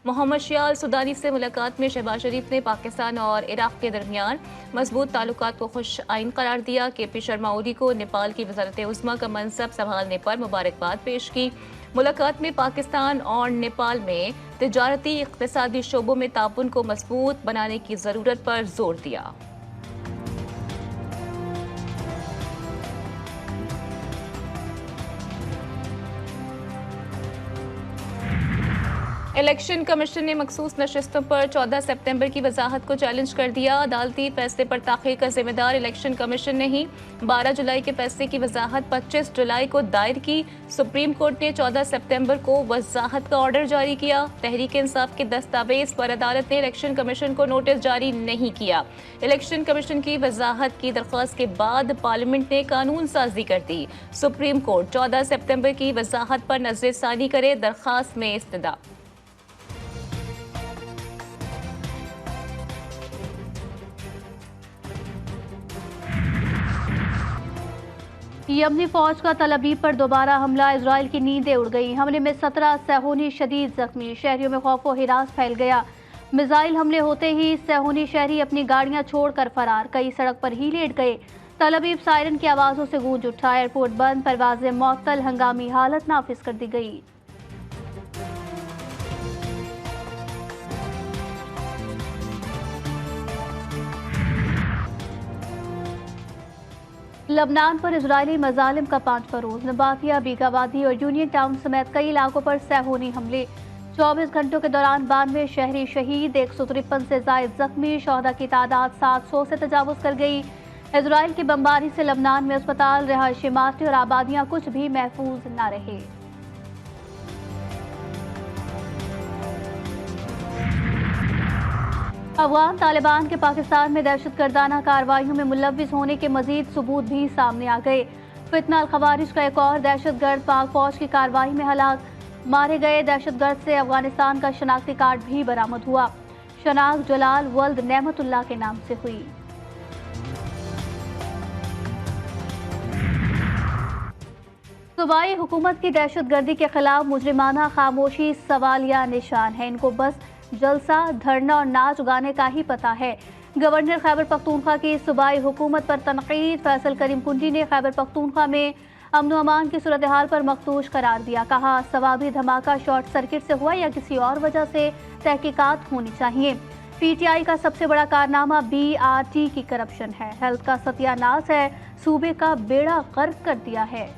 मोहम्मद शियाल सुदानी से मुलाकात में शहबाज शरीफ ने पाकिस्तान और इराक के दरमियान मजबूत ताल्लुकात को खुश आइन करार दिया। KP शर्मा ओली को नेपाल की वज़ारत उज़्मा का मनसब संभालने पर मुबारकबाद पेश की। मुलाकात में पाकिस्तान और नेपाल में तिजारती इक़्तिसादी शोबों में ताउन को मजबूत बनाने की ज़रूरत पर जोर दिया। इलेक्शन कमीशन ने मखसूस नशस्तों पर 14 सितंबर की वजाहत को चैलेंज कर दिया। अदालती फैसले पर ताख़ीर का जिम्मेदार इलेक्शन कमीशन नहीं। 12 जुलाई के फैसले की वजाहत 25 जुलाई को दायर की। सुप्रीम कोर्ट ने 14 सितंबर को वजाहत का ऑर्डर जारी किया। तहरीक इंसाफ के दस्तावेज पर अदालत ने इलेक्शन कमीशन को नोटिस जारी नहीं किया। इलेक्शन कमीशन की वजाहत की दरख्वास्त के बाद पार्लियामेंट ने कानून साजी कर दी। सुप्रीम कोर्ट 14 सितंबर की वजाहत पर नजरसानी करे, दरख्वास्त में इस्तदा। यमनी फौज का तल अबीब पर दोबारा हमला, इजराइल की नींदें उड़ गई। हमले में 17 सैहूनी शदीद जख्मी, शहरियों में खौफ व हिरास फैल गया। मिसाइल हमले होते ही सैहूनी शहरी अपनी गाड़ियां छोड़कर फरार, कई सड़क पर ही लेट गए। तल अबीब सायरन की आवाज़ों से गूंज उठा, एयरपोर्ट बंद, परवाजें मुअत्तल, हंगामी हालत नाफिज कर दी गई। लबनान पर इजरायली मजालिम का 5वां रोज, नबातिया, बीगावादी और यूनियन टाउन समेत कई इलाकों पर सैहूनी हमले। 24 घंटों के दौरान 92 शहरी शहीद, 153 से जायद जख्मी, शहदा की तादाद 700 से तजावुज कर गई। इजराइल की बमबारी से लबनान में अस्पताल, रिहायशी इमारतें और आबादियां कुछ भी महफूज न रहे। अफगान तालिबान के पाकिस्तान में दहशतगर्दाना कार्रवाइयों में मुलव्विस होने के मजीद सबूत भी सामने आ गए। फितना अल खवारिज का एक और दहशतगर्द पाक फौज की कार्रवाई में हलाक, मारे गए दहशतगर्द से अफगानिस्तान का शनाख्ती कार्ड भी बरामद हुआ। शनाख्त जलाल वल्द नेमतुल्लाह के नाम से हुई। सूबाई हुकूमत की दहशतगर्दी के खिलाफ मुजरिमाना खामोशी सवालिया निशान है। इनको बस जलसा, धरना और नाच गाने का ही पता है। गवर्नर खैबर पख्तूनख्वा की सूबाई हुकूमत पर तनकीद, फैसल करीम कुंडी ने खैबर पख्तूनख्वा में अमन अमान की सूरत हाल पर मखदूश करार दिया। कहा, सवाबी धमाका शॉर्ट सर्किट से हुआ या किसी और वजह से तहकीकात होनी चाहिए। PTI का सबसे बड़ा कारनामा BRT की करप्शन है, हेल्थ का सत्यानाश है, सूबे का बेड़ा गर्क कर दिया है।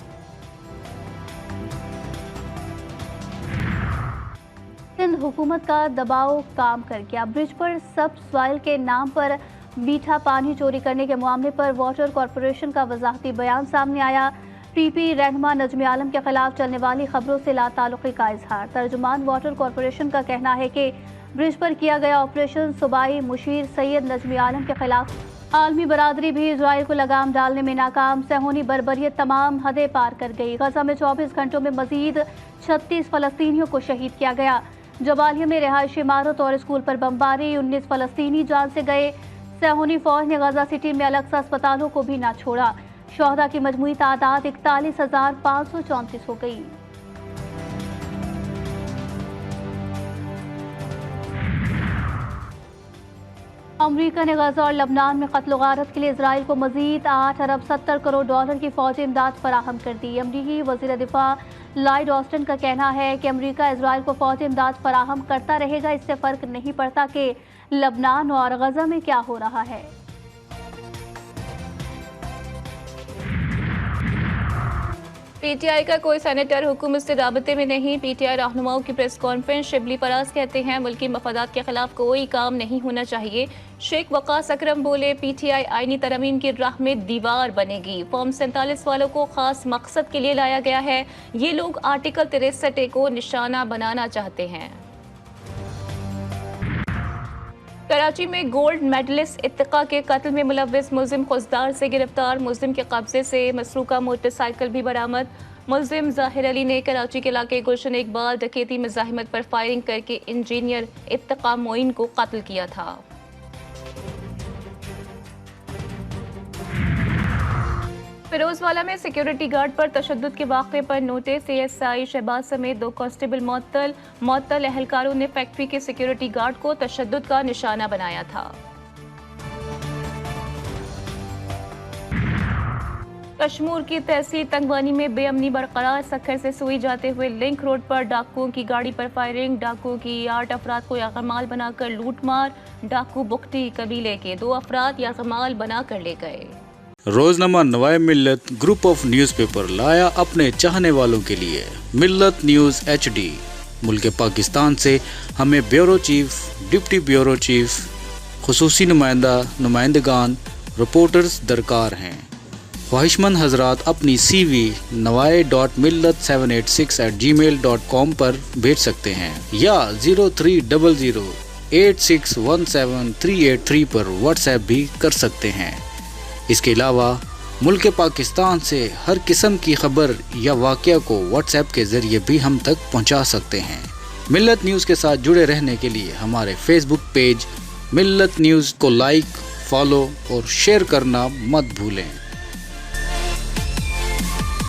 सिंध हुकूमत का दबाव काम कर गया। ब्रिज पर सब सॉइल के नाम पर मीठा पानी चोरी करने के मामले पर वाटर कॉरपोरेशन का वजाहती बयान सामने आया। PP रहनुमा नजमी आलम के खिलाफ चलने वाली खबरों से लाताल्लुकी का इजहार। तर्जुमान वाटर कॉरपोरेशन का कहना है कि ब्रिज पर किया गया ऑपरेशन सूबाई मुशीर सैयद नजमी आलम के खिलाफ। आलमी बरादरी भी इजराइल को लगाम डालने में नाकाम, सैहूनी बर्बरियत तमाम हदें पार कर गई। गजा में 24 घंटों में मजीद 36 फलस्तीनियों को शहीद किया गया। जबालिया में रिहायशी इमारत और स्कूल पर बमबारी, 19 फलस्तीनी जान से गए। सैहूनी फौज ने गजा सिटी में अलग से अस्पतालों को भी ना छोड़ा। शहदा की मजमूई तादाद 41,534 हो गई। अमरीका ने गजा और लबनान में कत्ल गारत के लिए इजराइल को मजीद 8 अरब 70 करोड़ डॉलर की फौजी इमदाद फराहम कर दी। अमरीकी वजीर दिफा लॉयड ऑस्टिन का कहना है कि अमरीका इजराइल को फौजी इमदाद फराहम करता रहेगा। इससे फर्क नहीं पड़ता कि लबनान और गजा में क्या हो रहा है। PTI का कोई सेनेटर हुकूमत से राबते में नहीं। PTI रहनुमाओं की प्रेस कॉन्फ्रेंस। शिबली फराज कहते हैं मुल्की मफादात के खिलाफ कोई काम नहीं होना चाहिए। शेख वकास अकरम बोले, PTI आईनी तरमीम की राह में दीवार बनेगी। फॉर्म 47 वालों को खास मकसद के लिए लाया गया है। ये लोग आर्टिकल 63 को निशाना बनाना चाहते हैं। कराची में गोल्ड मेडलिस्ट इत्तिका के कत्ल में मुलव्विस मुलजिम खुजदार से गिरफ्तार। मुलजिम के कब्जे से मसरूका मोटरसाइकिल भी बरामद। मुलजिम जाहिर अली ने कराची के इलाके गुलशन इकबाल डकैती मज़ाहिमत पर फायरिंग करके इंजीनियर इत्तिका मोइन को कत्ल किया था। फिरोजवाला में सिक्योरिटी गार्ड पर तशद्दुद के वाक़े पर नोटिस। ASI शहबाज समेत 2 कांस्टेबल मुअत्तल एहलकारों ने फैक्ट्री के सिक्योरिटी गार्ड को तशद्दुद का निशाना बनाया था। कश्मीर की तहसील तंगवानी में बेअमनी बरकरार। सक्खर से सुई जाते हुए लिंक रोड पर डाकुओं की गाड़ी पर फायरिंग। डाकुओं की 8 अफराद को यागमाल बनाकर लूटमार। डाकू बुख्ती कबीले के 2 अफराद यागमाल बनाकर ले गए। रोजनामा नवाए मिल्लत ग्रुप ऑफ न्यूज़पेपर लाया अपने चाहने वालों के लिए मिल्लत न्यूज़ HD। मुल्क पाकिस्तान से हमें bureau chief, deputy bureau chief, खुसूसी नुमाइंदगान, रिपोर्टर्स दरकार हैं। ख्वाहिशमंद हजरात अपनी CV nawai.millat786@gmail.com पर भेज सकते हैं या 0300861738 पर व्हाट्सएप भी कर सकते हैं। इसके अलावा मुल्क पाकिस्तान से हर किस्म की खबर या वाक़या को व्हाट्सएप के ज़रिए भी हम तक पहुंचा सकते हैं। मिल्लत न्यूज़ के साथ जुड़े रहने के लिए हमारे फेसबुक पेज मिल्लत न्यूज़ को लाइक, फॉलो और शेयर करना मत भूलें।